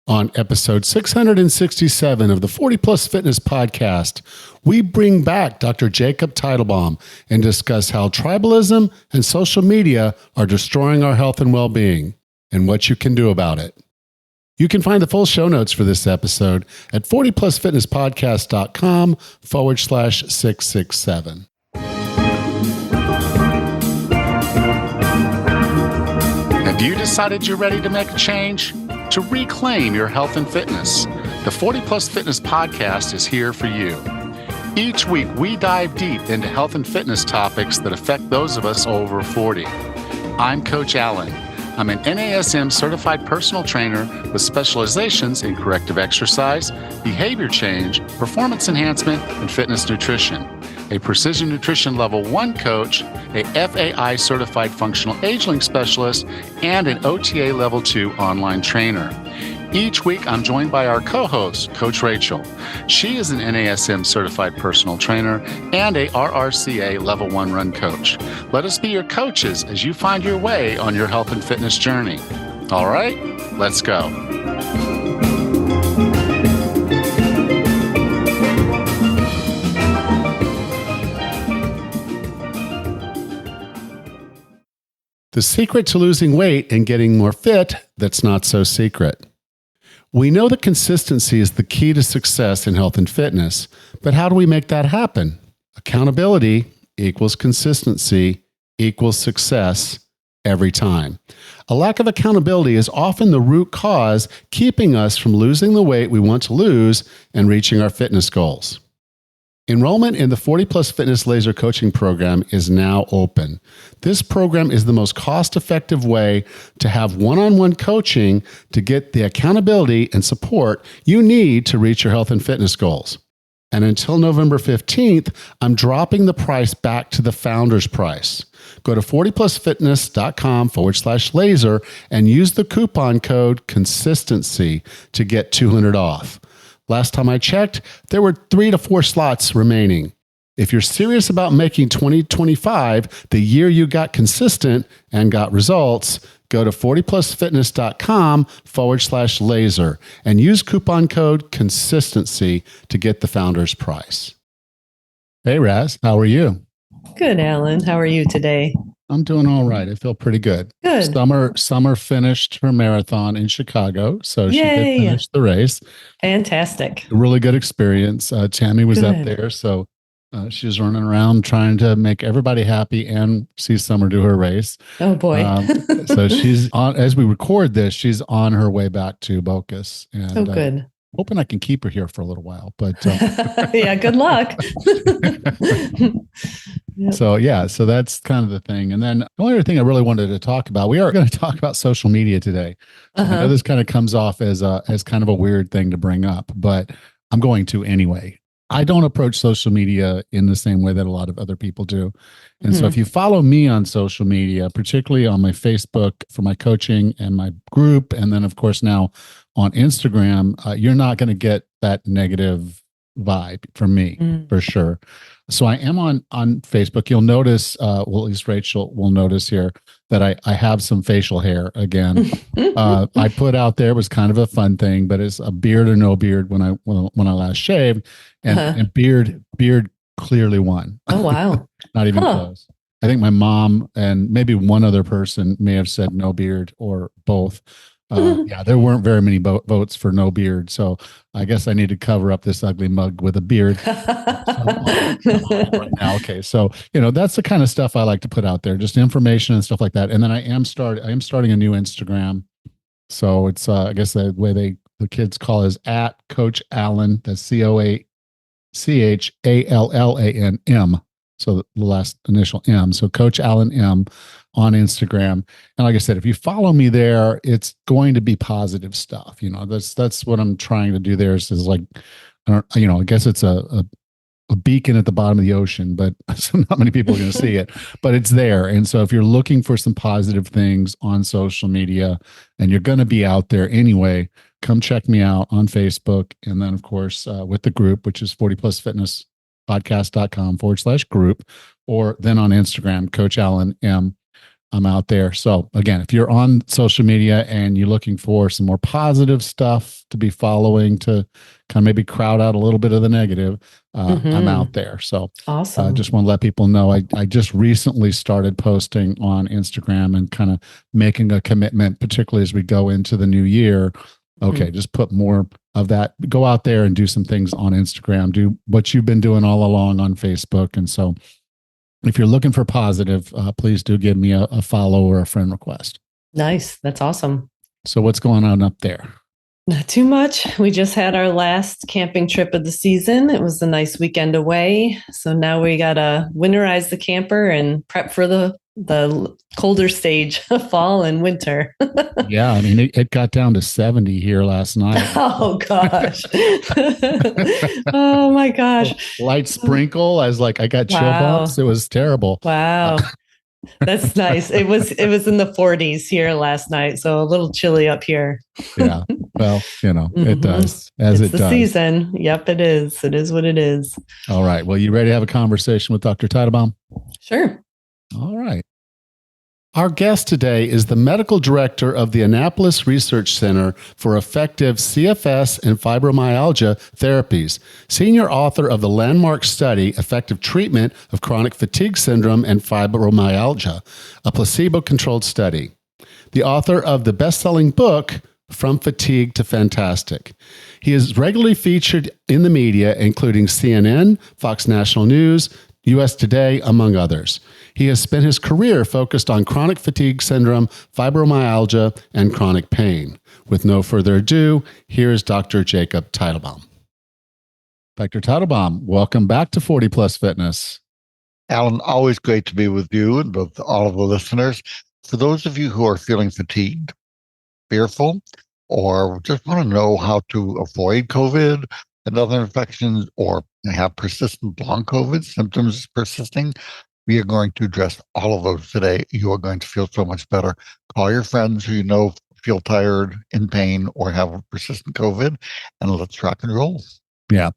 On episode 667 of the 40 Plus Fitness Podcast, we bring back Dr. Jacob Teitelbam and discuss how tribalism and social media are destroying our health and well-being and what you can do about it. You can find the full show notes for this episode at 40plusfitnesspodcast.com/667. Have you decided you're ready to make a change? To reclaim your health and fitness, the 40 Plus Fitness Podcast is here for you. Each week, we dive deep into health and fitness topics that affect those of us over 40. I'm Coach Allen. I'm an NASM certified personal trainer with specializations in corrective exercise, behavior change, performance enhancement, and fitness nutrition. A Precision Nutrition Level 1 coach, a FAI certified functional age-link specialist, and an OTA Level 2 online trainer. Each week, I'm joined by our co-host, Coach Rachel. She is an NASM certified personal trainer and a RRCA Level 1 run coach. Let us be your coaches as you find your way on your health and fitness journey. All right, let's go. The secret to losing weight and getting more fit that's not so secret. We know that consistency is the key to success in health and fitness, but how do we make that happen? Accountability equals consistency equals success every time. A lack of accountability is often the root cause keeping us from losing the weight we want to lose and reaching our fitness goals. Enrollment in the 40 Plus Fitness Laser Coaching Program is now open. This program is the most cost-effective way to have one-on-one coaching to get the accountability and support you need to reach your health and fitness goals. And until November 15th, I'm dropping the price back to the founder's price. Go to 40plusfitness.com/laser and use the coupon code CONSISTENCY to get $200 off. Last time I checked, there were 3 to 4 slots remaining. If you're serious about making 2025 the year you got consistent and got results, go to 40plusfitness.com/laser and use coupon code CONSISTENCY to get the founder's price. Hey, Raz, how are you? Good, Alan. How are you today? I'm doing all right. I feel pretty good. Good. Summer finished her marathon in Chicago, so Yay. she did finish the race. Fantastic. A really good experience. Tammy was Good. up there, so she was running around trying to make everybody happy and see Summer do her race. Oh boy! So she's on as we record this. She's on her way back to Bocas. And, oh, good. Hoping I can keep her here for a little while, but yeah, good luck. Yep. So that's kind of the thing. And then the only other thing I really wanted to talk about, we are going to talk about social media today. I know this kind of comes off as kind of a weird thing to bring up, but I'm going to anyway. I don't approach social media in the same way that a lot of other people do. And so if you follow me on social media, particularly on my Facebook for my coaching and my group, and then of course now on Instagram, you're not going to get that negative vibe from me for sure. So I am on Facebook. You'll notice, well, at least Rachel will notice here that I have some facial hair again. I put out there, it was kind of a fun thing, but it's a beard or no beard when I last shaved, and beard clearly won. Oh wow! Not even close. I think my mom and maybe one other person may have said no beard or both. Yeah, there weren't very many votes for no beard. So I guess I need to cover up this ugly mug with a beard. Right now. Okay. So, that's the kind of stuff I like to put out there, just information and stuff like that. And then I am starting a new Instagram. So it's, I guess the way the kids call is at Coach Allen. That's CoachAllanM. So the last initial M. So Coach Allen M on Instagram. And like I said, if you follow me there, it's going to be positive stuff. That's what I'm trying to do there is like, I guess it's a beacon at the bottom of the ocean, but not many people are going to see it, but it's there. And so if you're looking for some positive things on social media and you're going to be out there anyway, come check me out on Facebook. And then of course, with the group, which is 40plusfitnesspodcast.com/group, or then on Instagram, Coach Allen M. I'm out there. So again, if you're on social media and you're looking for some more positive stuff to be following to kind of maybe crowd out a little bit of the negative, I'm out there. So Awesome. just want to let people know I just recently started posting on Instagram and kind of making a commitment, particularly as we go into the new year. Okay, just put more of that. Go out there and do some things on Instagram. Do what you've been doing all along on Facebook. And so if you're looking for positive, please do give me a follow or a friend request. Nice. That's awesome. So what's going on up there? Not too much. We just had our last camping trip of the season. It was a nice weekend away. So now we got to winterize the camper and prep for the colder stage of fall and winter. Yeah, I mean, it got down to 70 here last night. Oh, gosh. Oh, my gosh. Light sprinkle as like I got chill bumps. It was terrible. Wow. That's nice. It was in the 40s here last night, so a little chilly up here. Yeah. Well, it does as it's it does. The season. Yep, it is. It is what it is. All right. Well, you ready to have a conversation with Dr. Teitelbam? Sure. All right. Our guest today is the medical director of the Annapolis Research Center for Effective CFS and Fibromyalgia Therapies, senior author of the landmark study, Effective Treatment of Chronic Fatigue Syndrome and Fibromyalgia, a placebo-controlled study. The author of the best-selling book, From Fatigue to Fantastic. He is regularly featured in the media, including CNN, Fox National News, U.S. Today, among others. He has spent his career focused on chronic fatigue syndrome, fibromyalgia, and chronic pain. With no further ado, here's Dr. Jacob Teitelbam. Dr. Teitelbam, welcome back to 40 Plus Fitness. Alan, always great to be with you and with all of the listeners. For those of you who are feeling fatigued, fearful, or just want to know how to avoid COVID and other infections, or have persistent long COVID symptoms persisting, we are going to address all of those today. You are going to feel so much better. Call your friends who you know feel tired, in pain, or have persistent COVID, and let's rock and roll. Yeah.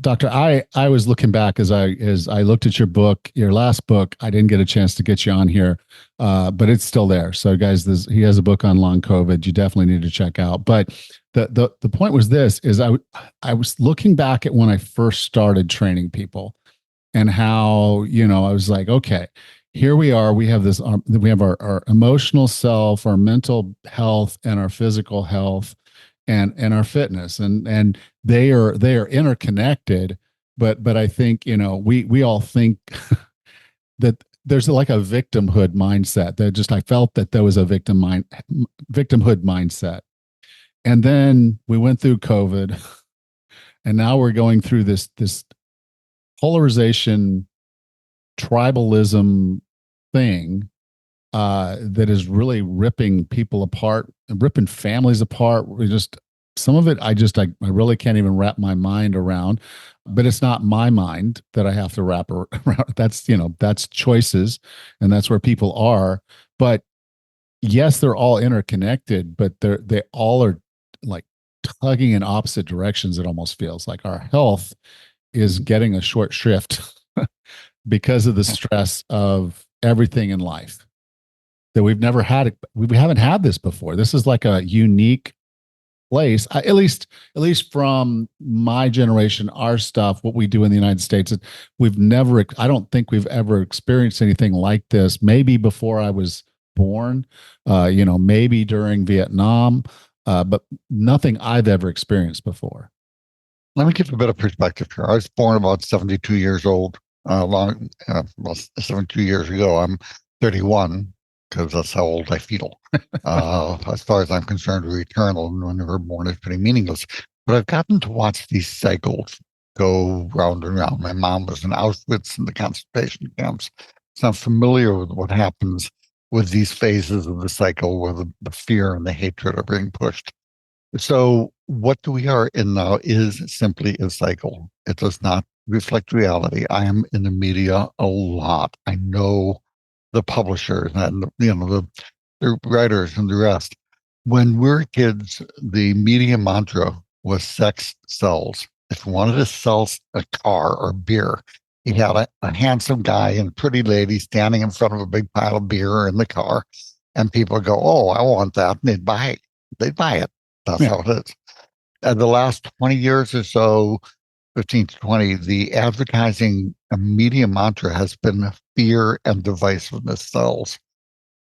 Doctor, I was looking back as I looked at your book, your last book. I didn't get a chance to get you on here, but it's still there. So guys, he has a book on long COVID. You definitely need to check out. But the point was this, is I was looking back at when I first started training people and how, I was like, okay, here we are. We have this, we have our emotional self, our mental health, and our physical health, and our fitness, and they are interconnected. But I think we all think that there's like a victimhood mindset. I felt that there was a victimhood mindset, and then we went through COVID, and now we're going through this polarization, tribalism thing that is really ripping people apart, ripping families apart. Some of it, I really can't even wrap my mind around, but it's not my mind that I have to wrap around. That's choices, and that's where people are. But yes, they're all interconnected, but they all are like tugging in opposite directions. It almost feels like our health is getting a short shrift because of the stress of everything in life that we've never had. We haven't had this before. This is like a unique place, at least from my generation, our stuff, what we do in the United States. I don't think we've ever experienced anything like this. Maybe before I was born, maybe during Vietnam, but nothing I've ever experienced before. Let me give you a bit of perspective here. I was born about 72 years old, 72 years ago. I'm 31 because that's how old I feel. As far as I'm concerned, we're eternal, and when we're born is pretty meaningless. But I've gotten to watch these cycles go round and round. My mom was in Auschwitz and the concentration camps, so I'm familiar with what happens with these phases of the cycle where the fear and the hatred are being pushed. So what we are in now is simply a cycle. It does not reflect reality. I am in the media a lot. I know the publishers and the writers and the rest. When we were kids, the media mantra was sex sells. If you wanted to sell a car or beer, He had a handsome guy and a pretty lady standing in front of a big pile of beer in the car. And people go, oh, I want that. And they'd buy it. They'd buy it. That's how it is. And the last 20 years or so, 15 to 20, the advertising media mantra has been fear and divisiveness sells,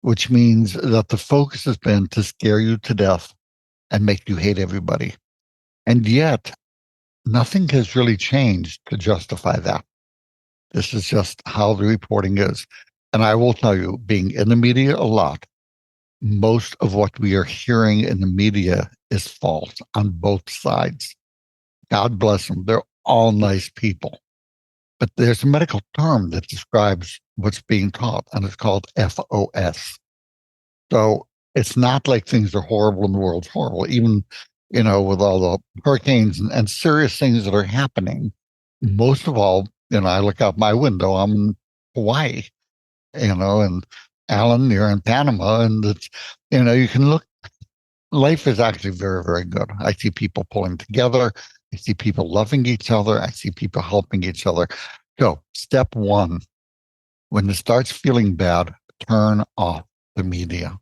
which means that the focus has been to scare you to death and make you hate everybody. And yet, nothing has really changed to justify that. This is just how the reporting is. And I will tell you, being in the media a lot, most of what we are hearing in the media is false on both sides. God bless them. They're all nice people. But there's a medical term that describes what's being taught, and it's called FOS. So it's not like things are horrible and the world's horrible. Even, with all the hurricanes and serious things that are happening, most of all, I look out my window, I'm in Hawaii, and Alan, you're in Panama, and it's, you can look, life is actually very, very good. I see people pulling together. I see people loving each other. I see people helping each other. So step one, when it starts feeling bad, turn off the media.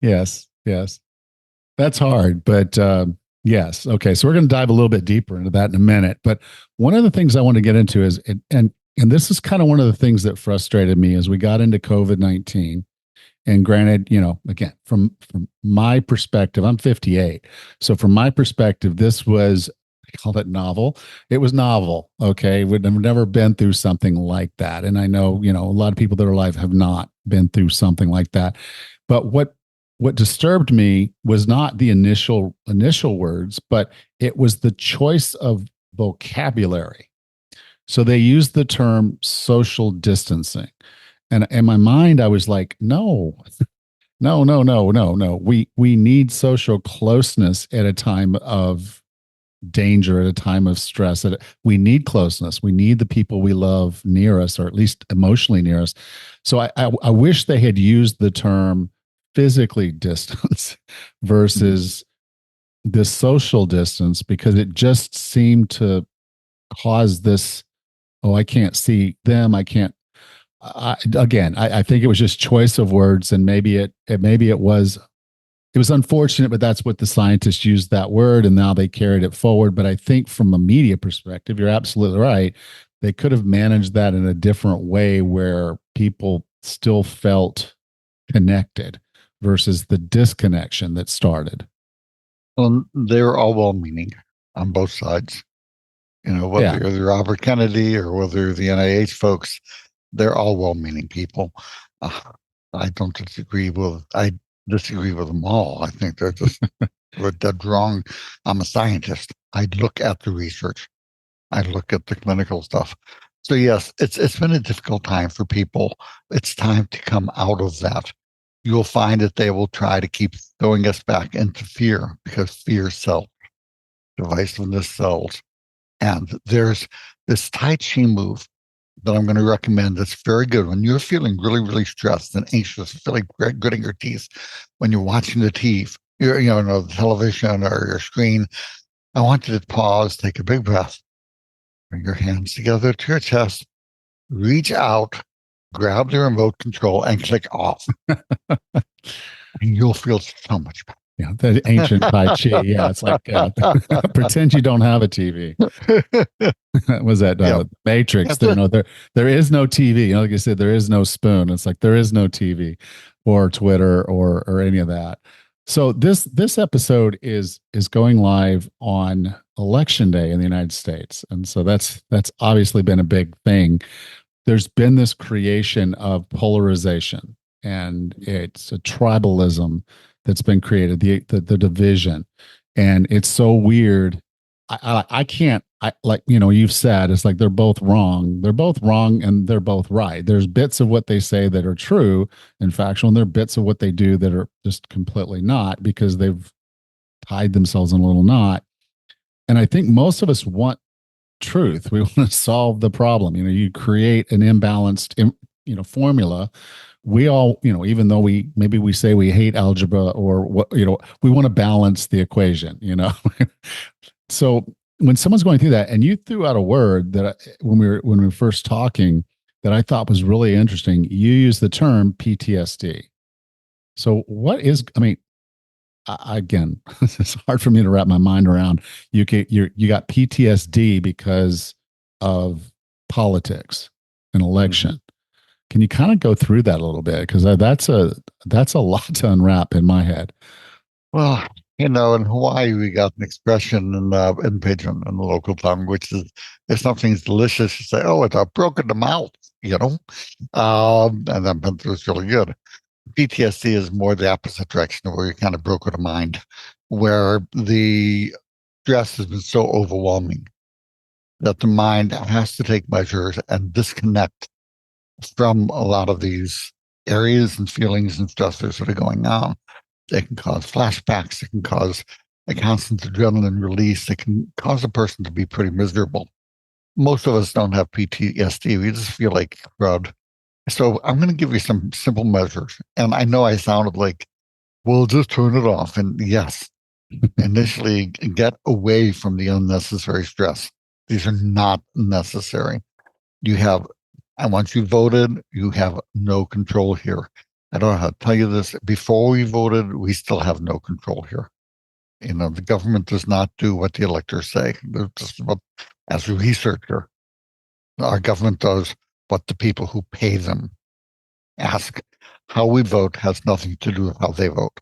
Yes. That's hard, but yes. Okay. So we're going to dive a little bit deeper into that in a minute. But one of the things I want to get into is, and this is kind of one of the things that frustrated me as we got into COVID-19. And granted, again, from my perspective, I'm 58. So from my perspective, this was, I call it novel. It was novel. Okay. We've never been through something like that. And I know, a lot of people that are alive have not been through something like that. But what disturbed me was not the initial words, but it was the choice of vocabulary. So they used the term social distancing. And in my mind, I was like, no. We need social closeness at a time of danger, at a time of stress. We need closeness. We need the people we love near us, or at least emotionally near us. So I wish they had used the term physically distance versus the social distance, because it just seemed to cause this, oh, I can't see them. I can't. I think it was just choice of words, and maybe it was unfortunate, but that's what the scientists used that word, and now they carried it forward. But I think from a media perspective, you're absolutely right. They could have managed that in a different way where people still felt connected versus the disconnection that started. Well, they're all well-meaning on both sides. Whether you're the Robert Kennedy or whether you're the NIH folks, they're all well-meaning people. I disagree with them all. I think they're just they're dead wrong. I'm a scientist. I look at the research. I look at the clinical stuff. So yes, it's been a difficult time for people. It's time to come out of that. You'll find that they will try to keep throwing us back into fear, because fear sells. Divisiveness sells. And there's this Tai Chi move that I'm going to recommend that's very good when you're feeling really, really stressed and anxious, feeling gritting your teeth when you're watching the TV, the television or your screen. I want you to pause, take a big breath, bring your hands together to your chest, reach out, grab the remote control, and click off. And you'll feel so much better. Yeah, the ancient Tai Chi. Yeah, it's like pretend you don't have a TV. Was that Matrix? There is no TV. Like I said, there is no spoon. It's like there is no TV or Twitter or any of that. So this episode is going live on Election Day in the United States, and so that's obviously been a big thing. There's been this creation of polarization, and it's a tribalism that's been created, the division. And it's so weird. I can't, you've said, it's like they're both wrong. They're both wrong and they're both right. There's bits of what they say that are true and factual, and there are bits of what they do that are just completely not, because they've tied themselves in a little knot. And I think most of us want truth. We want to solve the problem. You create an imbalanced, formula. We all, even though we say we hate algebra or what, we want to balance the equation, So when someone's going through that, and you threw out a word that when we were first talking that I thought was really interesting. You used the term PTSD. So what is? I mean, again, it's hard for me to wrap my mind around. You got PTSD because of politics and election. Mm-hmm. Can you kind of go through that a little bit? Because that's a lot to unwrap in my head. Well, in Hawaii, we got an expression in Pidgin, in the local tongue, which is if something's delicious, you say, "Oh, it's a broken the mouth," and then it's really good. PTSD is more the opposite direction, where you're kind of broken the mind, where the stress has been so overwhelming that the mind has to take measures and disconnect from a lot of these areas and feelings and stressors that are going on. They can cause flashbacks. It can cause a constant adrenaline release. It can cause a person to be pretty miserable. Most of us don't have PTSD. We just feel like crud. So I'm going to give you some simple measures. And I know I sounded like, well, just turn it off. And yes, initially get away from the unnecessary stress. These are not necessary. And once you voted, you have no control here. I don't know how to tell you this. Before we voted, we still have no control here. The government does not do what the electors say. As a researcher, our government does what the people who pay them ask. How we vote has nothing to do with how they vote.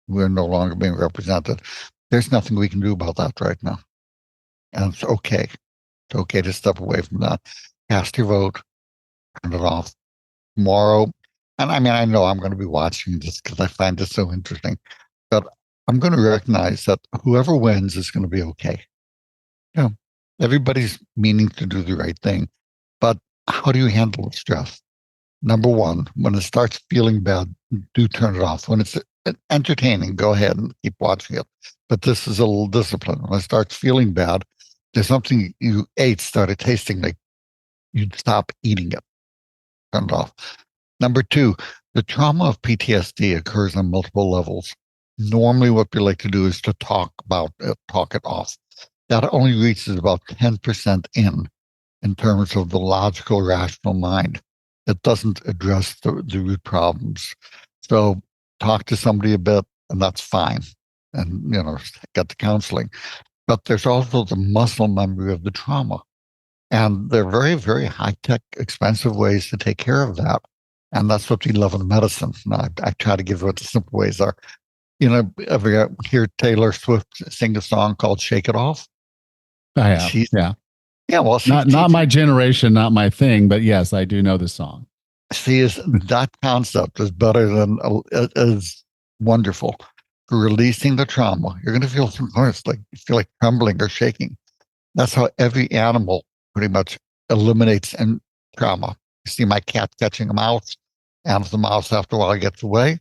We're no longer being represented. There's nothing we can do about that right now. And it's okay. It's okay to step away from that. Cast your vote, turn it off. Tomorrow, and I know I'm going to be watching this because I find this so interesting, but I'm going to recognize that whoever wins is going to be okay. Everybody's meaning to do the right thing, but how do you handle the stress? Number one, when it starts feeling bad, do turn it off. When it's entertaining, go ahead and keep watching it. But this is a little discipline. When it starts feeling bad, there's something you ate started tasting like, you'd stop eating it. Turn it off. Number two, the trauma of PTSD occurs on multiple levels. Normally, what we like to do is to talk it off. That only reaches about 10% in terms of the logical, rational mind. It doesn't address the root problems. So talk to somebody a bit, and that's fine. And, get the counseling. But there's also the muscle memory of the trauma. And they're very, very high-tech, expensive ways to take care of that. And that's what we love in medicine. I try to give what the simple ways are. Ever hear Taylor Swift sing a song called "Shake It Off"? I have. Yeah. Yeah. Well, not my generation, not my thing, but yes, I do know the song. See, that concept is better than is wonderful for releasing the trauma. You're going to feel sometimes like you feel like trembling or shaking. That's how every animal pretty much eliminates trauma. You see my cat catching a mouse, and if the mouse after a while gets away,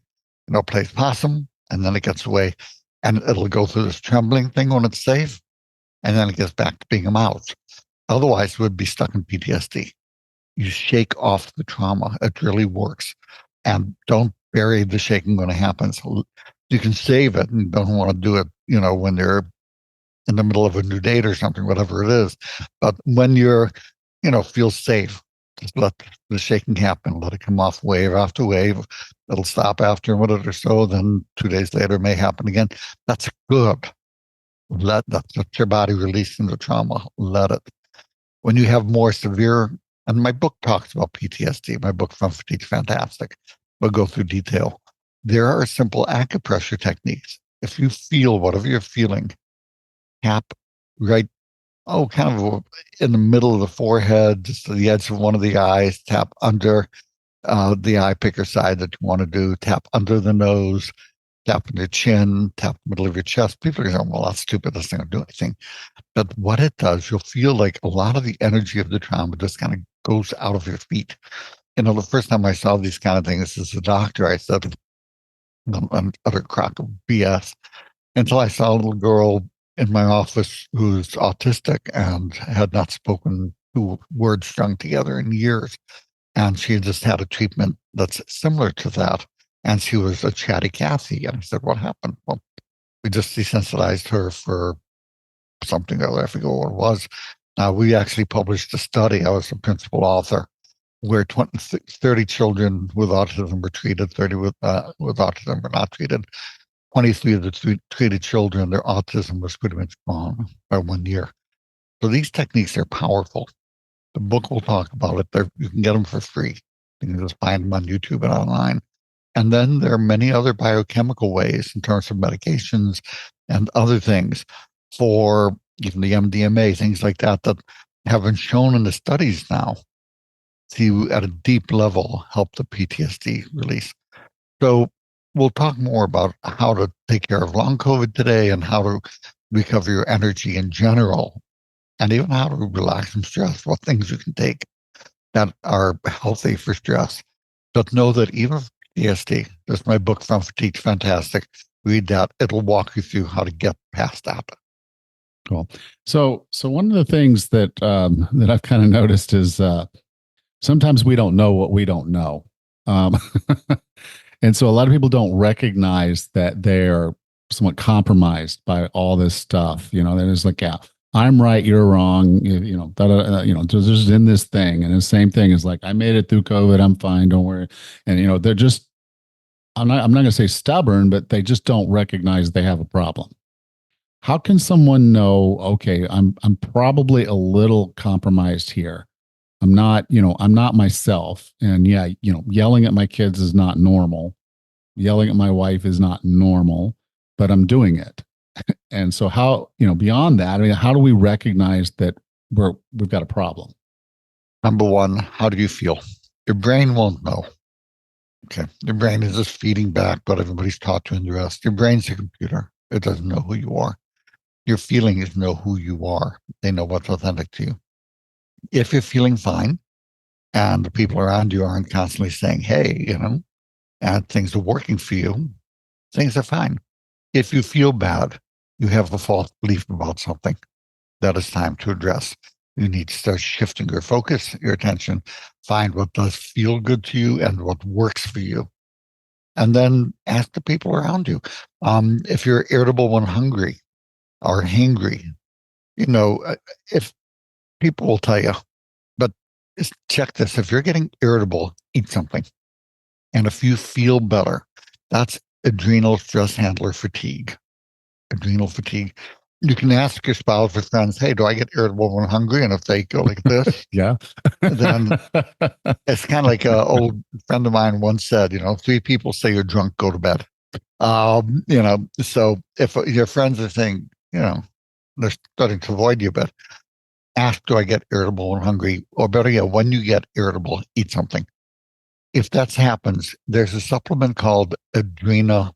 plays possum, and then it gets away, and it'll go through this trembling thing when it's safe, and then it gets back to being a mouse. Otherwise, it would be stuck in PTSD. You shake off the trauma. It really works. And don't bury the shaking when it happens. You can save it and don't want to do it, when they're in the middle of a new date or something, whatever it is. But when you're, feel safe, just let the shaking happen. Let it come off wave after wave. It'll stop after a minute or so. Then 2 days later, it may happen again. That's good. That's your body releasing the trauma. Let it. When you have more severe, and my book talks about PTSD, my book From Fatigue is fantastic. We'll go through detail. There are simple acupressure techniques. If you feel whatever you're feeling, tap right, kind of in the middle of the forehead, just to the edge of one of the eyes, tap under the eye picker side that you want to do, tap under the nose, tap on your chin, tap the middle of your chest. People are going, well, that's stupid. This thing won't do anything. But what it does, you'll feel like a lot of the energy of the trauma just kind of goes out of your feet. The first time I saw these kind of things as a doctor, I said, an utter crock of BS, until I saw a little girl in my office who's autistic and had not spoken 2 words strung together in years. And she just had a treatment that's similar to that. And she was a chatty Cathy. And I said, what happened? Well, we just desensitized her for something or other. I forget what it was. We actually published a study. I was the principal author, where 30 children with autism were treated, 30 with autism were not treated. 23 of the treated children, their autism was pretty much gone by 1 year. So these techniques are powerful. The book will talk about it. You can get them for free. You can just find them on YouTube and online. And then there are many other biochemical ways in terms of medications and other things for even the MDMA, things like that, that have been shown in the studies now to, at a deep level, help the PTSD release. So we'll talk more about how to take care of long COVID today and how to recover your energy in general, and even how to relax from stress, what things you can take that are healthy for stress. But know that even for PTSD, there's my book, From Fatigue to Fantastic. Read that. It'll walk you through how to get past that. Cool. So one of the things that that I've kind of noticed is sometimes we don't know what we don't know. And so a lot of people don't recognize that they're somewhat compromised by all this stuff. You know, they're just like, yeah, I'm right, you're wrong. Just in this thing. And the same thing is like, I made it through COVID, I'm fine, don't worry. And they're just, I'm not going to say stubborn, but they just don't recognize they have a problem. How can someone know, okay, I'm probably a little compromised here. I'm not myself. And yeah, yelling at my kids is not normal. Yelling at my wife is not normal, but I'm doing it. And so how, beyond that, I mean, how do we recognize that we've got a problem? Number one, how do you feel? Your brain won't know. Okay. Your brain is just feeding back what everybody's taught to in the rest. Your brain's a computer. It doesn't know who you are. Your feelings know who you are. They know what's authentic to you. If you're feeling fine and the people around you aren't constantly saying, hey, and things are working for you, things are fine. If you feel bad, you have a false belief about something that is time to address. You need to start shifting your focus, your attention, find what does feel good to you and what works for you. And then ask the people around you. If you're irritable when hungry or hangry, if people will tell you, but just check this. If you're getting irritable, eat something. And if you feel better, that's adrenal stress handler fatigue. Adrenal fatigue. You can ask your spouse or friends, hey, do I get irritable when hungry? And if they go like this, yeah, then it's kind of like an old friend of mine once said, 3 people say you're drunk, go to bed. So if your friends are saying, they're starting to avoid you, but ask, do I get irritable when hungry? Or better yet, when you get irritable, eat something. If that happens, there's a supplement called Adrenaplex.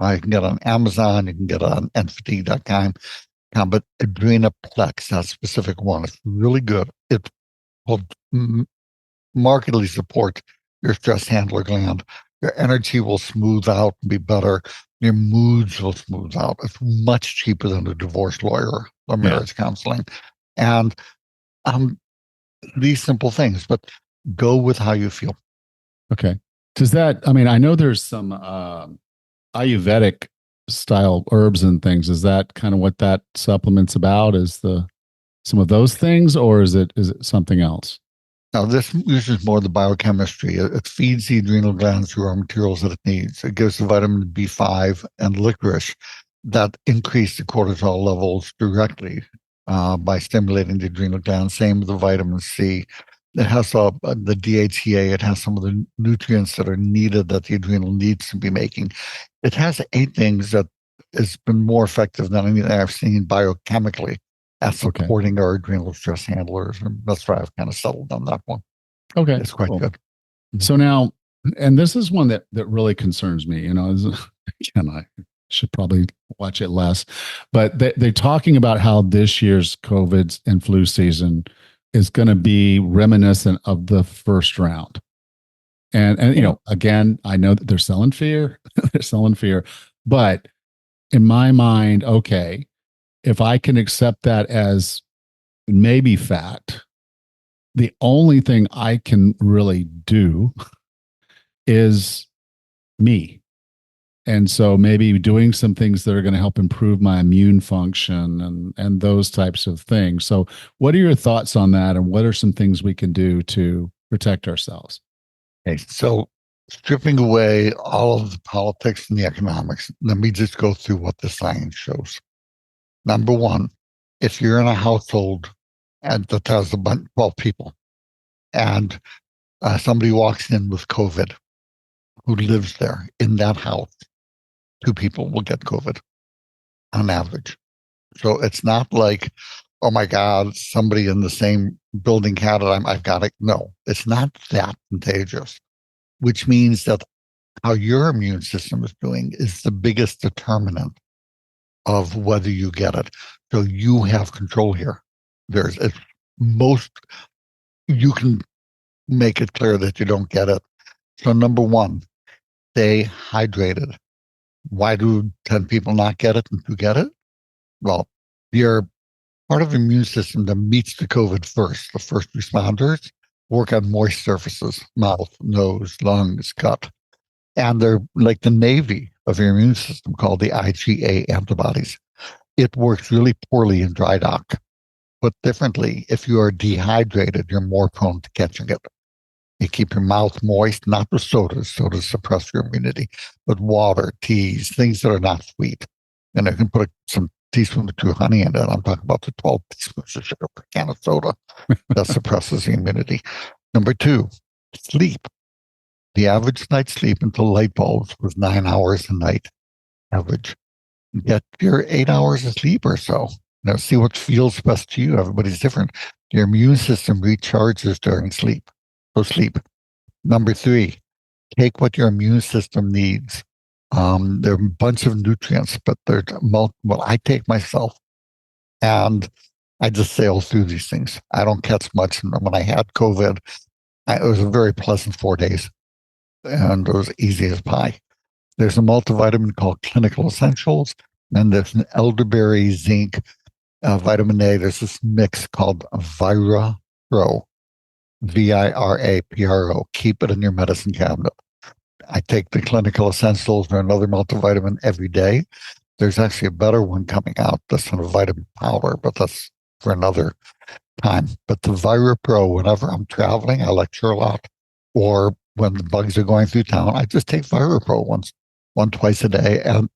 You can get it on Amazon, you can get it on nfatigue.com. But Adrenaplex, that specific one, it's really good. It will markedly support your stress handler gland. Your energy will smooth out and be better. Your moods will smooth out. It's much cheaper than a divorce lawyer or marriage counseling. And these simple things, but go with how you feel. Okay. I know there's some Ayurvedic style herbs and things. Is that kind of what that supplement's about? Is some of those things, or is it something else? Now, this uses more the biochemistry. It feeds the adrenal glands the raw materials that it needs. It gives the vitamin B5 and licorice that increase the cortisol levels directly by stimulating the adrenal glands. Same with the vitamin C. It has the DHEA. It has some of the nutrients that are needed that the adrenal needs to be making. It has 8 things that has been more effective than anything I've seen biochemically at supporting our adrenal stress handlers. And that's why I've kind of settled on that one. Okay. It's quite good. So now, and this is one that really concerns me, again, I should probably watch it less, but they're talking about how this year's COVID and flu season is going to be reminiscent of the first round. And again, I know that they're selling fear, but in my mind, okay, if I can accept that as maybe fact, the only thing I can really do is me. And so maybe doing some things that are going to help improve my immune function and those types of things. So what are your thoughts on that? And what are some things we can do to protect ourselves? Okay, so stripping away all of the politics and the economics, let me just go through what the science shows. Number one, if you're in a household and that has a bunch, 12 people, and somebody walks in with COVID who lives there in that house, 2 people will get COVID on average. So it's not like, oh my God, somebody in the same building had it, I've got it. No, it's not that contagious, which means that how your immune system is doing is the biggest determinant of whether you get it. So you have control here. You can make it clear that you don't get it. So number one, stay hydrated. Why do 10 people not get it and 2 get it? Well, your part of the immune system that meets the COVID first, the first responders, work on moist surfaces, mouth, nose, lungs, gut. And they're like the Navy of your immune system called the IgA antibodies. It works really poorly in dry dock. Put differently, if you are dehydrated, you're more prone to catching it. You keep your mouth moist, not with sodas. Sodas suppress your immunity, but water, teas, things that are not sweet. And I can put some teaspoon or 2 of honey in it. I'm talking about the 12 teaspoons of sugar per can of soda. That suppresses the immunity. Number 2, sleep. The average night's sleep until light bulbs was 9 hours a night average. Get your 8 hours of sleep or so. Now, see what feels best to you. Everybody's different. Your immune system recharges during sleep. So sleep. Number 3, take what your immune system needs. There are a bunch of nutrients, but there's multiple. I take myself and I just sail through these things. I don't catch much. And when I had COVID, it was a very pleasant 4 days and it was easy as pie. There's a multivitamin called Clinical Essentials, and there's an elderberry zinc vitamin A. There's this mix called Vira Pro, VIRAPRO. Keep it in your medicine cabinet. I take the Clinical Essentials or another multivitamin every day. There's actually a better one coming out that's in a vitamin powder, but that's for another time. But the Vira Pro, whenever I'm traveling, I lecture a lot, or when the bugs are going through town, I just take Vira Pro twice a day. And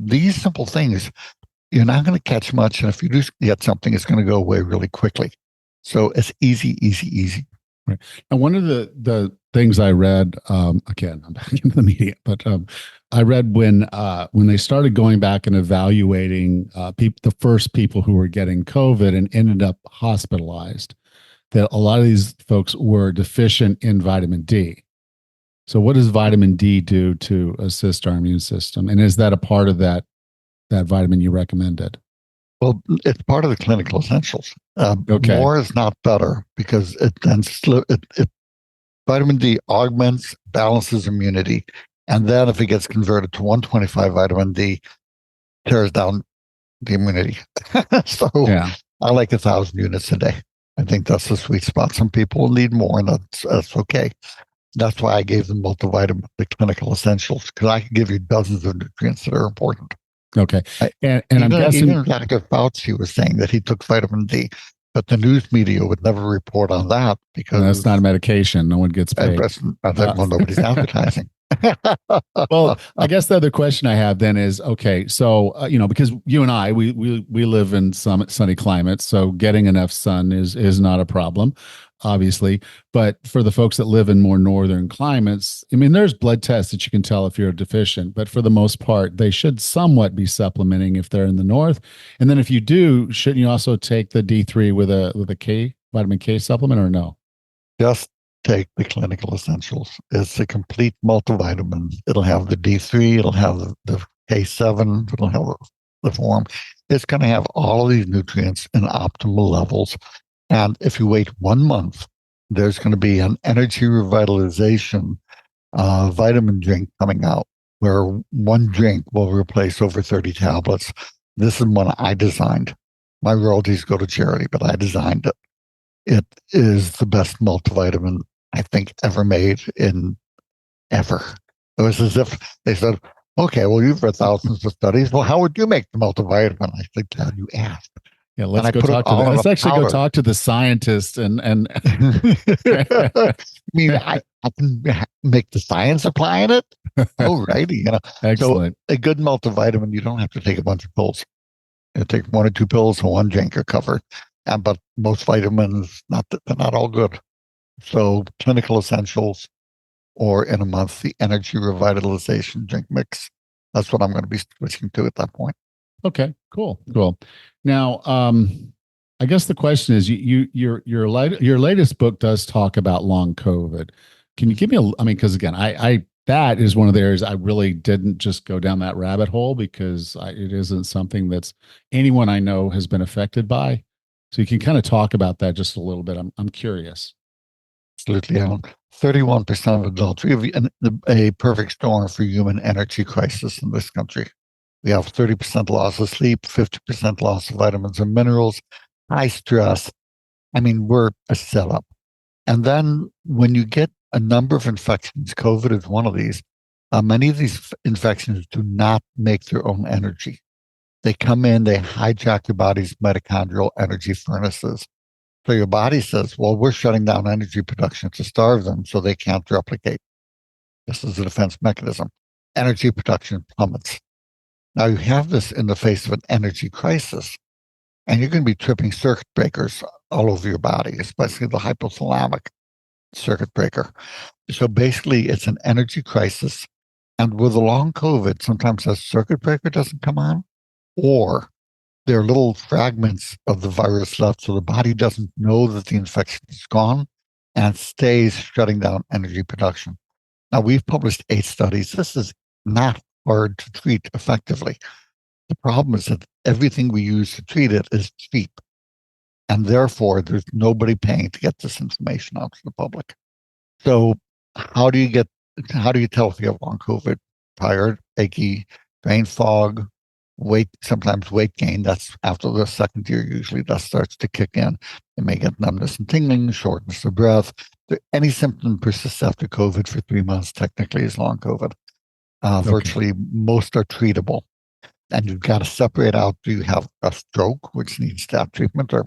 these simple things, you're not going to catch much. And if you do get something, it's going to go away really quickly. So it's easy, easy, easy. Right. And one of the things I read, again, I'm back into the media, but I read when they started going back and evaluating the first people who were getting COVID and ended up hospitalized, that a lot of these folks were deficient in vitamin D. So what does vitamin D do to assist our immune system? And is that a part of that vitamin you recommended? Well, it's part of the Clinical Essentials. Okay. More is not better because vitamin D augments, balances immunity. And then if it gets converted to 125 vitamin D, tears down the immunity. So yeah. I like 1,000 units a day. I think that's the sweet spot. Some people will need more, and that's okay. That's why I gave them multivitamin, the Clinical Essentials, because I can give you dozens of nutrients that are important. Okay. And I'm guessing even Dr. Fauci was saying that he took vitamin D, but the news media would never report on that because that's not a medication. No one gets paid. Well, nobody's advertising. Well, I guess the other question I have then is, okay, so because you and I we live in some sunny climates, so getting enough sun is not a problem, obviously. But for the folks that live in more northern climates, I mean, there's blood tests that you can tell if you're deficient, but for the most part, they should somewhat be supplementing if they're in the north. And then if you do, shouldn't you also take the D3 with a vitamin K supplement, or no? Just take the Clinical Essentials. It's a complete multivitamin. It'll have the D3, it'll have the K7, it'll have the form. It's going to have all of these nutrients in optimal levels. And if you wait 1 month, there's going to be an energy revitalization vitamin drink coming out where one drink will replace over 30 tablets. This is one I designed. My royalties go to charity, but I designed it. It is the best multivitamin I think ever made in ever. It was as if they said, Okay, well, you've read thousands of studies. Well, how would you make the multivitamin? I think glad you asked. Yeah, And I put it all in let's a actually go powder. talk to the scientist and I mean, I can make the science applying it. Alrighty, So excellent. a good multivitamin, you don't have to take a bunch of pills. You take 1 or 2 pills and 1 drink are covered. But most vitamins, they're not all good. So clinical essentials, or in a month, the energy revitalization drink mix. That's what I'm going to be switching to at that point. Okay, cool. Now, I guess the question is, your latest book does talk about long COVID. Can you give me I mean, because again, I that is one of the areas I really didn't just go down that rabbit hole because it isn't something that's anyone I know has been affected by. So you can kind of talk about that just a little bit. I'm curious. Absolutely, Alan. 31% of adults. We have a perfect storm for human energy crisis in this country. We have 30% loss of sleep, 50% loss of vitamins and minerals, high stress. I mean, we're a setup. And then when you get a number of infections, COVID is one of these, many of these infections do not make their own energy. They come in, they hijack your body's mitochondrial energy furnaces. So your body says, well, we're shutting down energy production to starve them so they can't replicate. This is a defense mechanism. Energy production plummets. Now you have this in the face of an energy crisis, and you're going to be tripping circuit breakers all over your body, especially the hypothalamic circuit breaker. So basically, it's an energy crisis. And with a long COVID, sometimes that circuit breaker doesn't come on, or there are little fragments of the virus left, so the body doesn't know that the infection is gone and stays shutting down energy production. Now, we've published 8 studies. This is not hard to treat effectively. The problem is that everything we use to treat it is cheap, and therefore there's nobody paying to get this information out to the public. So how do you tell if you have long COVID? Tired, achy, brain fog, sometimes weight gain. That's after the second year, usually that starts to kick in. You may get numbness and tingling, shortness of breath. Any symptom persists after COVID for 3 months, technically is long COVID. Virtually most are treatable. And you've got to separate out, do you have a stroke, which needs that treatment, or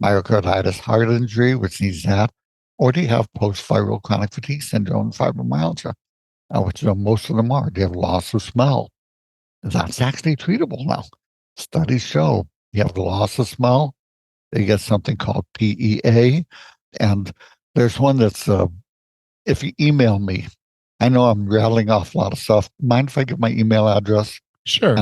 myocarditis, heart injury, which needs that, or do you have post-viral chronic fatigue syndrome, fibromyalgia, which most of them are. Do you have loss of smell? That's actually treatable now. Studies show you have the loss of smell, you get something called PEA, and there's one that's, if you email me, I know I'm rattling off a lot of stuff. Mind if I give my email address? Sure.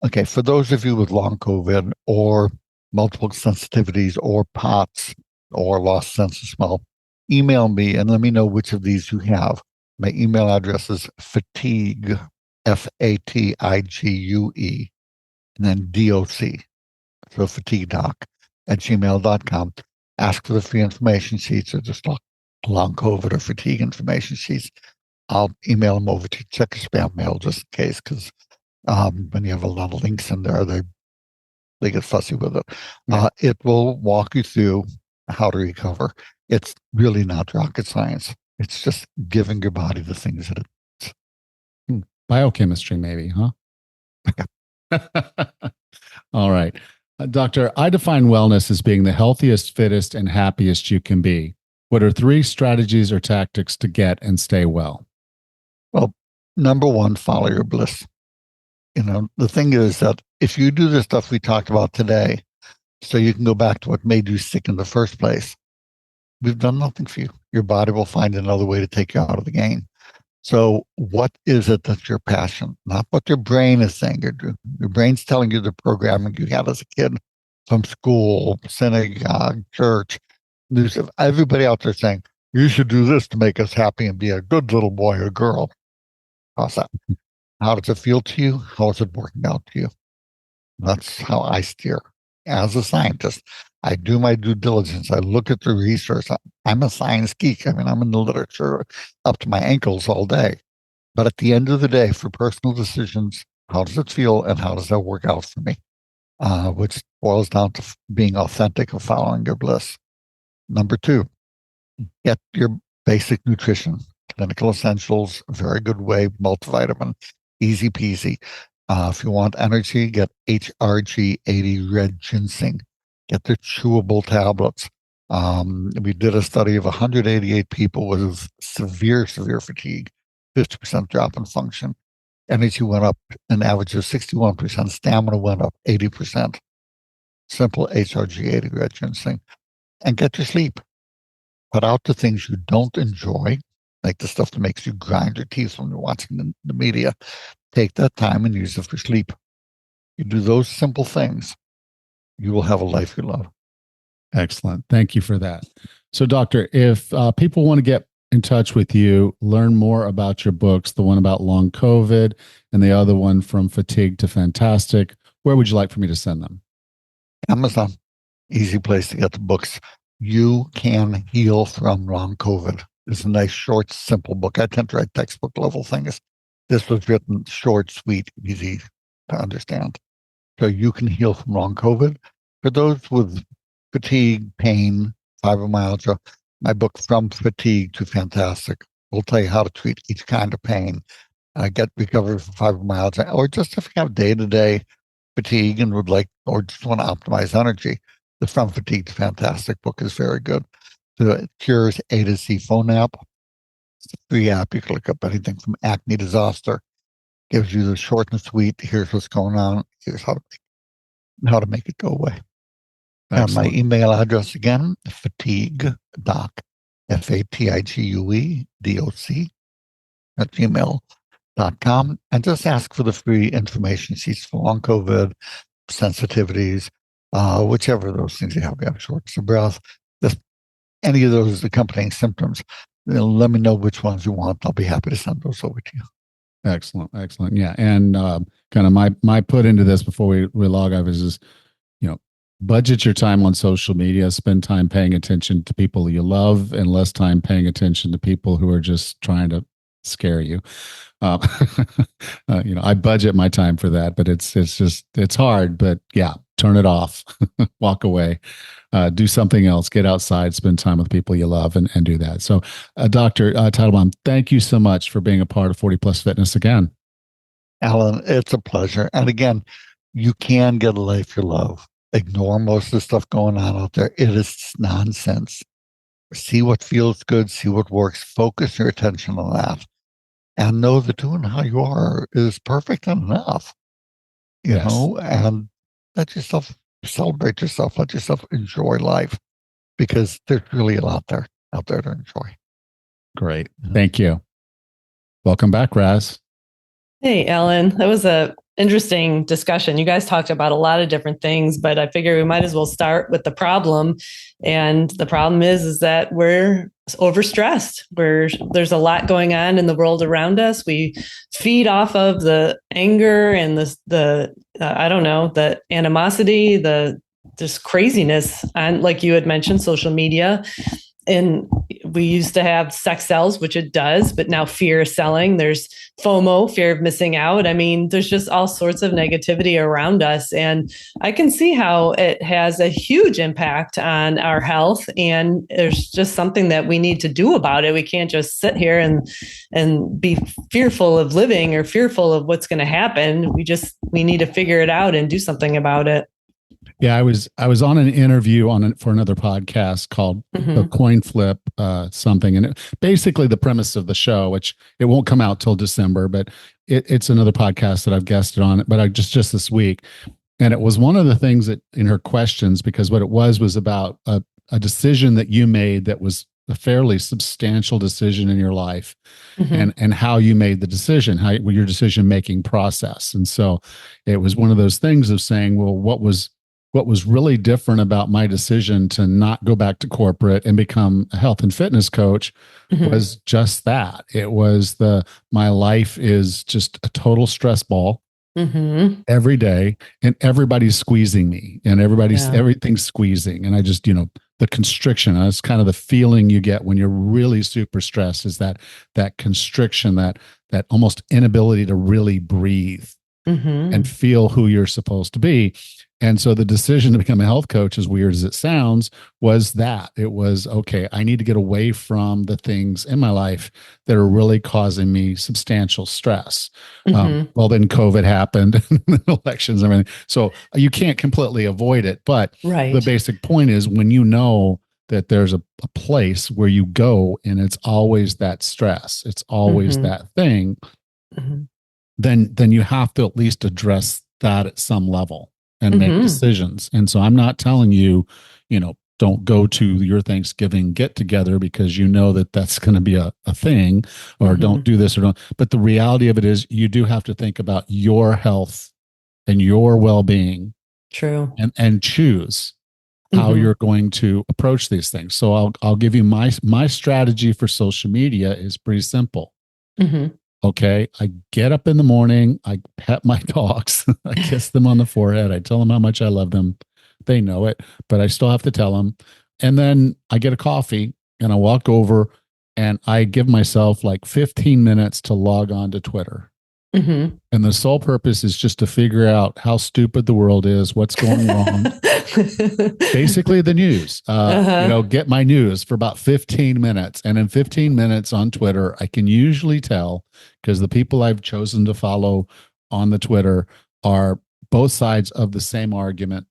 Okay, for those of you with long COVID or multiple sensitivities or POTS or lost sense of smell, email me and let me know which of these you have. My email address is fatigue, FATIGUE, and then DOC, so fatigue doc at gmail.com. Ask for the free information sheets or just long COVID or fatigue information sheets. I'll email them over to you. Check your spam mail just in case, because when you have a lot of links in there, they get fussy with it. Yeah. It will walk you through how to recover. It's really not rocket science. It's just giving your body the things that it needs. Biochemistry, maybe, huh? All right. Doctor, I define wellness as being the healthiest, fittest, and happiest you can be. What are 3 strategies or tactics to get and stay well? Well, number 1, follow your bliss. The thing is that if you do the stuff we talked about today, so you can go back to what made you sick in the first place, we've done nothing for you. Your body will find another way to take you out of the game. So what is it that's your passion? Not what your brain is saying you're doing. Your brain's telling you the programming you had as a kid from school, synagogue, church. There's everybody out there saying, you should do this to make us happy and be a good little boy or girl. How's that? How does it feel to you? How is it working out to you? That's how I steer. As a scientist, I do my due diligence. I look at the research. I'm a science geek. I mean, I'm in the literature up to my ankles all day. But at the end of the day, for personal decisions, how does it feel and how does that work out for me? Which boils down to being authentic and following your bliss. Number 2, get your basic nutrition, clinical essentials, very good way, multivitamin, Easy peasy. If you want energy, get HRG 80 red ginseng. Get the chewable tablets. We did a study of 188 people with severe fatigue, 50% drop in function. Energy went up an average of 61%. Stamina went up 80%. Simple HRG 80 red ginseng. And get your sleep. Put out the things you don't enjoy, like the stuff that makes you grind your teeth when you're watching the media. Take that time and use it for sleep. You do those simple things, you will have a life you love. Excellent. Thank you for that. So, Doctor, if people want to get in touch with you, learn more about your books, the one about long COVID and the other one from fatigue to fantastic, where would you like for me to send them? Amazon, easy place to get the books. You Can Heal from Long COVID. It's a nice, short, simple book. I tend to write textbook level things. This was written short, sweet, easy to understand. So You Can Heal from Long COVID. For those with fatigue, pain, fibromyalgia, my book From Fatigue to Fantastic will tell you how to treat each kind of pain, get recovery from fibromyalgia, or just if you have day-to-day fatigue and would like, or just want to optimize energy. The From Fatigue to Fantastic book is very good. The Cures A to Z phone app. It's a free app. You can look up anything from acne to zoster. Gives you the short and sweet. Here's what's going on. Here's how to make it go away. And my email address again, fatiguedoc, FATIGUEDOC @gmail.com. And just ask for the free information sheets for long COVID, sensitivities, whichever of those things you have shortness of breath, just any of those accompanying symptoms. Let me know which ones you want. I'll be happy to send those over to you. Excellent. Yeah. And kind of my put into this before we log off is budget your time on social media, spend time paying attention to people you love and less time paying attention to people who are just trying to scare you. I budget my time for that, but it's hard, but yeah, turn it off, walk away, do something else, get outside, spend time with people you love and do that. So Dr. Teitelbam, thank you so much for being a part of 40 Plus Fitness again. Alan, it's a pleasure. And again, you can get a life you love. Ignore most of the stuff going on out there. It is nonsense. See what feels good, see what works, focus your attention on that. And know that doing how you are is perfect enough, you know, and let yourself celebrate yourself, let yourself enjoy life, because there's really a lot out there to enjoy. Great. Thank you. Welcome back, Raz. Hey, Alan. That was a interesting discussion. You guys talked about a lot of different things, but I figure we might as well start with the problem. And the problem is that we're overstressed. There's a lot going on in the world around us. We feed off of the anger and the animosity, this craziness on, like you had mentioned, social media. And we used to have sex sells, which it does, but now fear is selling. There's FOMO, fear of missing out. I mean, there's just all sorts of negativity around us. And I can see how it has a huge impact on our health. And there's just something that we need to do about it. We can't just sit here and be fearful of living or fearful of what's going to happen. We need to figure it out and do something about it. Yeah, I was on an interview for another podcast called The Coin Flip something, and basically the premise of the show, which it won't come out till December, but it's another podcast that I've guested on. But I just this week, and it was one of the things that in her questions, because what it was about a decision that you made that was a fairly substantial decision in your life, and how you made the decision, your decision making process, and so it was one of those things of saying, well, what was really different about my decision to not go back to corporate and become a health and fitness coach was just that. It was my life is just a total stress ball every day, and everybody's squeezing me, and everything's squeezing. And I just, the constriction, that's kind of the feeling you get when you're really super stressed, is that constriction, that almost inability to really breathe and feel who you're supposed to be. And so the decision to become a health coach, as weird as it sounds, was that it was, okay, I need to get away from the things in my life that are really causing me substantial stress. Well, then COVID happened, elections and everything. So you can't completely avoid it. But the basic point is, when you know that there's a place where you go and it's always that stress, it's always that thing, then you have to at least address that at some level and make decisions. And so I'm not telling you, don't go to your Thanksgiving get together because you know that that's going to be a thing, or don't do this or don't. But the reality of it is, you do have to think about your health and your well-being. True. And choose how you're going to approach these things. So I'll give you my strategy for social media is pretty simple. Okay. I get up in the morning, I pet my dogs, I kiss them on the forehead, I tell them how much I love them. They know it, but I still have to tell them. And then I get a coffee and I walk over and I give myself like 15 minutes to log on to Twitter. And the sole purpose is just to figure out how stupid the world is, what's going wrong. Basically the news, get my news for about 15 minutes. And in 15 minutes on Twitter, I can usually tell, because the people I've chosen to follow on the Twitter are both sides of the same argument.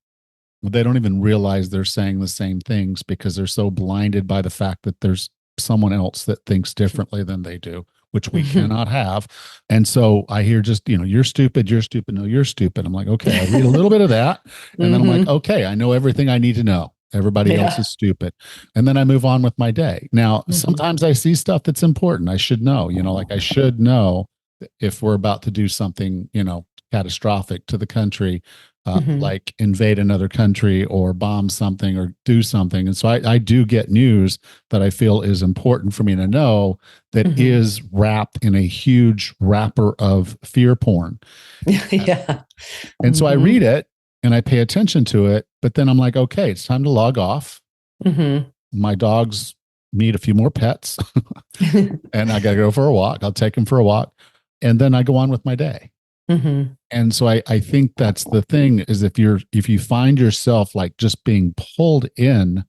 They don't even realize they're saying the same things because they're so blinded by the fact that there's someone else that thinks differently than they do, which we cannot have. And so I hear just, you're stupid, no, you're stupid. I'm like, okay, I read a little bit of that. And then I'm like, okay, I know everything I need to know. Everybody else is stupid. And then I move on with my day. Now, sometimes I see stuff that's important. I should know, like I should know if we're about to do something, catastrophic to the country, like invade another country or bomb something or do something. And so I do get news that I feel is important for me to know that is wrapped in a huge wrapper of fear porn. And so I read it and I pay attention to it, but then I'm like, okay, it's time to log off. My dogs need a few more pets and I got to go for a walk. I'll take them for a walk. And then I go on with my day. And so I think that's the thing, is if you find yourself like just being pulled in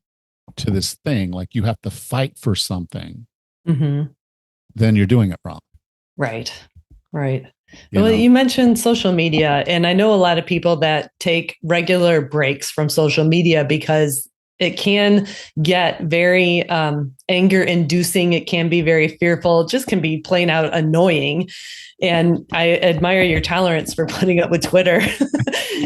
to this thing, like you have to fight for something, then you're doing it wrong. Right. You mentioned social media, and I know a lot of people that take regular breaks from social media because it can get very anger inducing. It can be very fearful. It just can be plain out annoying. And I admire your tolerance for putting up with Twitter,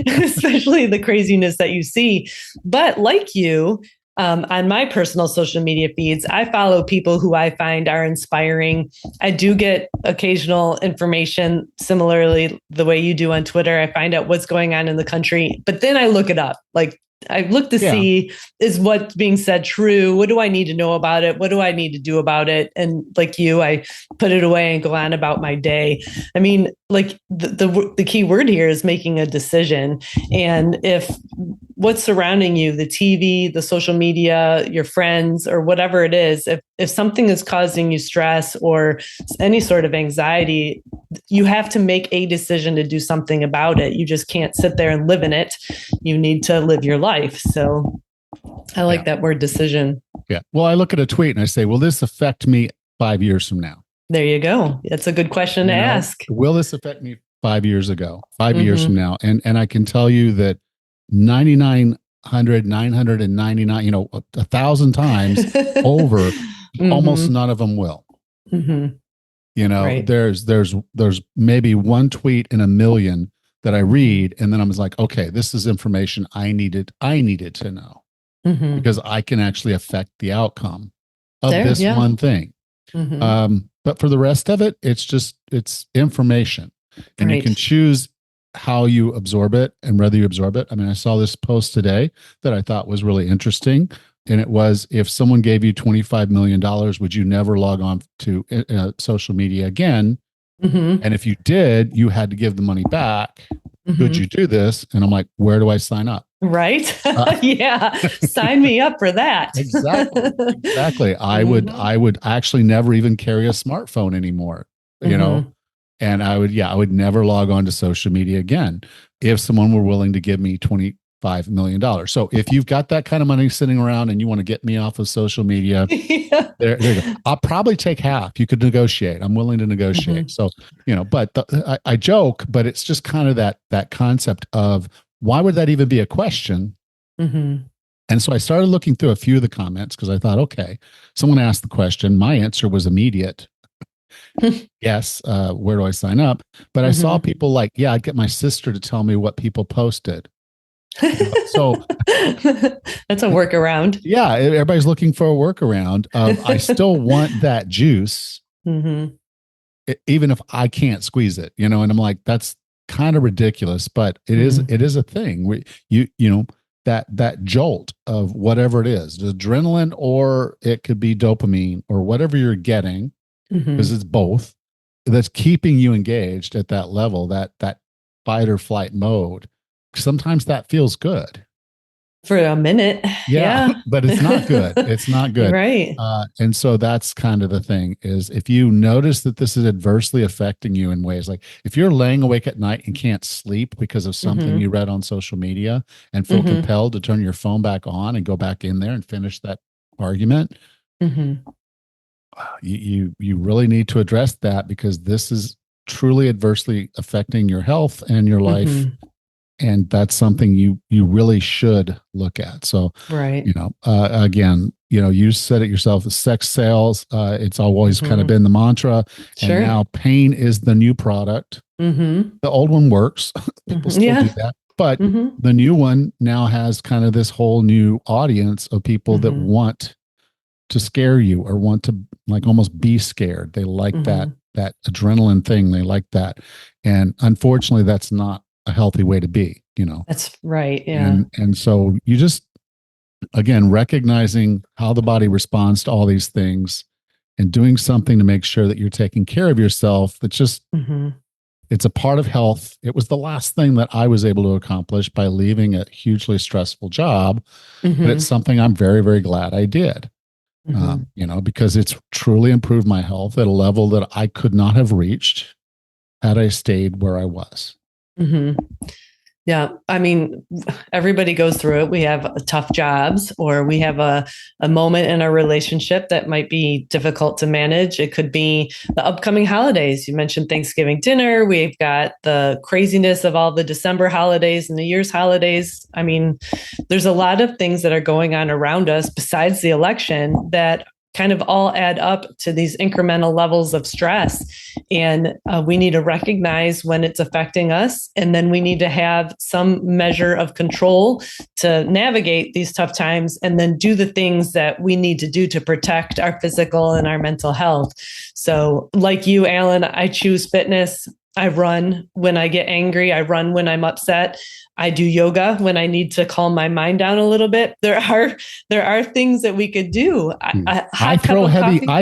especially the craziness that you see. But like you, on my personal social media feeds, I follow people who I find are inspiring. I do get occasional information similarly the way you do on Twitter. I find out what's going on in the country, but then I look it up. Like, I look to see, is what's being said true? What do I need to know about it? What do I need to do about it? And like you, I put it away and go on about my day. I mean, like the key word here is making a decision. And if what's surrounding you, the TV, the social media, your friends, or whatever it is, if something is causing you stress or any sort of anxiety, you have to make a decision to do something about it. You just can't sit there and live in it. You need to live your life. So I like that word, decision. Yeah. Well, I look at a tweet and I say, will this affect me 5 years from now? There you go. That's a good question to ask. Will this affect me 5 years years from now? And I can tell you that 999, 1,000 times over, almost none of them will. There's maybe one tweet in a million that I read, and then I was like, okay, this is information I needed to know because I can actually affect the outcome of this one thing. But for the rest of it, it's information, and you can choose how you absorb it and whether you absorb it. I mean, I saw this post today that I thought was really interesting. And it was, if someone gave you $25 million, would you never log on to social media again? And if you did, you had to give the money back. Could you do this? And I'm like, where do I sign up? Right. Sign me up for that. Exactly. I would actually never even carry a smartphone anymore, and I would never log on to social media again. If someone were willing to give me $5 million. So if you've got that kind of money sitting around and you want to get me off of social media, Yeah. there you go. I'll probably take half. You could negotiate. I'm willing to negotiate. So, but I joke, but it's just kind of that concept of why would that even be a question? Mm-hmm. And so I started looking through a few of the comments because I thought, okay, someone asked the question. My answer was immediate. Yes. Where do I sign up? But I saw people like, yeah, I'd get my sister to tell me what people posted. So that's a workaround. Yeah, everybody's looking for a workaround of I still want that juice, even if I can't squeeze it, and I'm like, that's kind of ridiculous, but it is a thing. That jolt of whatever it is, the adrenaline, or it could be dopamine or whatever you're getting, because it's both, that's keeping you engaged at that level, that fight or flight mode. Sometimes that feels good for a minute. Yeah. But it's not good. It's not good. Right. And so that's kind of the thing is if you notice that this is adversely affecting you in ways like if you're laying awake at night and can't sleep because of something you read on social media and feel compelled to turn your phone back on and go back in there and finish that argument, you really need to address that because this is truly adversely affecting your health and your life. And that's something you really should look at. So, right. Again, you said it yourself, sex sales, it's always kind of been the mantra. Sure. And now pain is the new product. The old one works. People still do that. But the new one now has kind of this whole new audience of people that want to scare you or want to like almost be scared. They like that adrenaline thing. They like that. And unfortunately, that's not a healthy way to be, That's right. Yeah. And so you just, again, recognizing how the body responds to all these things and doing something to make sure that you're taking care of yourself. That's just, it's a part of health. It was the last thing that I was able to accomplish by leaving a hugely stressful job, but it's something I'm very, very glad I did, because it's truly improved my health at a level that I could not have reached had I stayed where I was. Yeah. I mean, everybody goes through it. We have tough jobs or we have a moment in our relationship that might be difficult to manage. It could be the upcoming holidays. You mentioned Thanksgiving dinner. We've got the craziness of all the December holidays and New Year's holidays. I mean, there's a lot of things that are going on around us besides the election that kind of all add up to these incremental levels of stress. And we need to recognize when it's affecting us. And then we need to have some measure of control to navigate these tough times and then do the things that we need to do to protect our physical and our mental health. So like you, Alan, I choose fitness. I run when I get angry. I run when I'm upset. I do yoga when I need to calm my mind down a little bit. There are things that we could do. I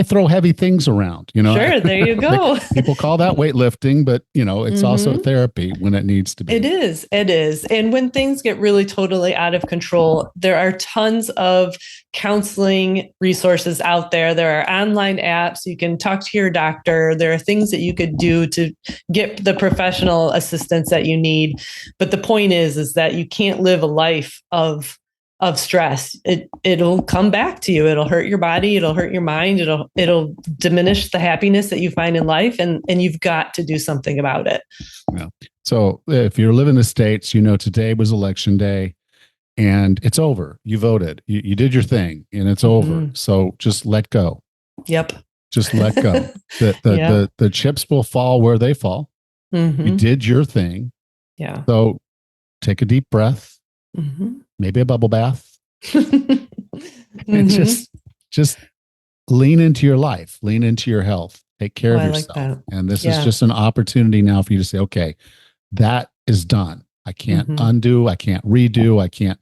throw heavy things around, Sure, there you go. People call that weightlifting, but it's also therapy when it needs to be. It is. And when things get really totally out of control, there are tons of counseling resources out there. There are online apps. You can talk to your doctor. There are things that you could do to get the professional assistance that you need. But the point is that you can't live a life of stress. It'll come back to you. It'll hurt your body. It'll hurt your mind. It'll diminish the happiness that you find in life. And you've got to do something about it. Yeah. So if you're living in the States, today was election day and it's over. You voted, you did your thing and it's over. So just let go. Yep. Just let go. The chips will fall where they fall. You did your thing. Yeah. So take a deep breath, maybe a bubble bath, and just lean into your life, lean into your health, take care of yourself. Like and this is just an opportunity now for you to say, okay, that is done. I can't undo. I can't redo.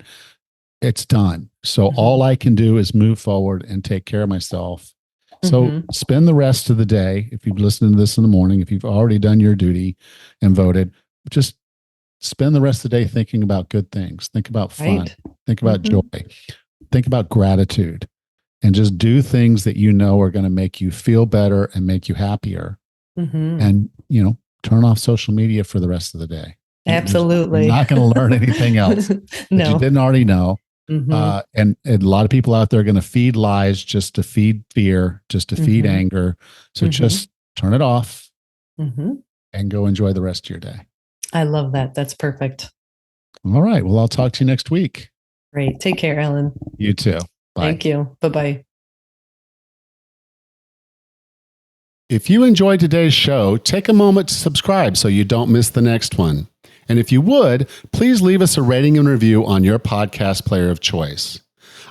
It's done. So all I can do is move forward and take care of myself. So spend the rest of the day. If you've listened to this in the morning, if you've already done your duty and voted, just spend the rest of the day thinking about good things. Think about fun. Think about joy. Think about gratitude. And just do things that are going to make you feel better and make you happier. And, turn off social media for the rest of the day. Absolutely. You're not going to learn anything else that No. you didn't already know. Mhm. And a lot of people out there are going to feed lies just to feed fear, just to feed anger. So just turn it off and go enjoy the rest of your day. I love that. That's perfect. All right. Well, I'll talk to you next week. Great. Take care, Ellen. You too. Bye. Thank you. Bye-bye. If you enjoyed today's show, take a moment to subscribe so you don't miss the next one. And if you would, please leave us a rating and review on your podcast player of choice.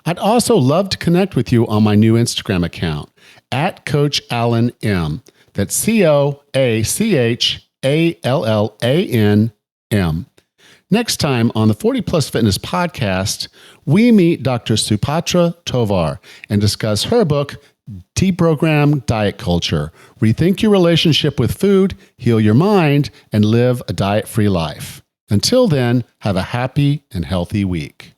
I'd also love to connect with you on my new Instagram account, @CoachAllanM. That's CoachAllanM. Next time on the 40 Plus Fitness Podcast, we meet Dr. Supatra Tovar and discuss her book, Deprogram Diet Culture. Rethink your relationship with food, heal your mind, and live a diet-free life. Until then, have a happy and healthy week.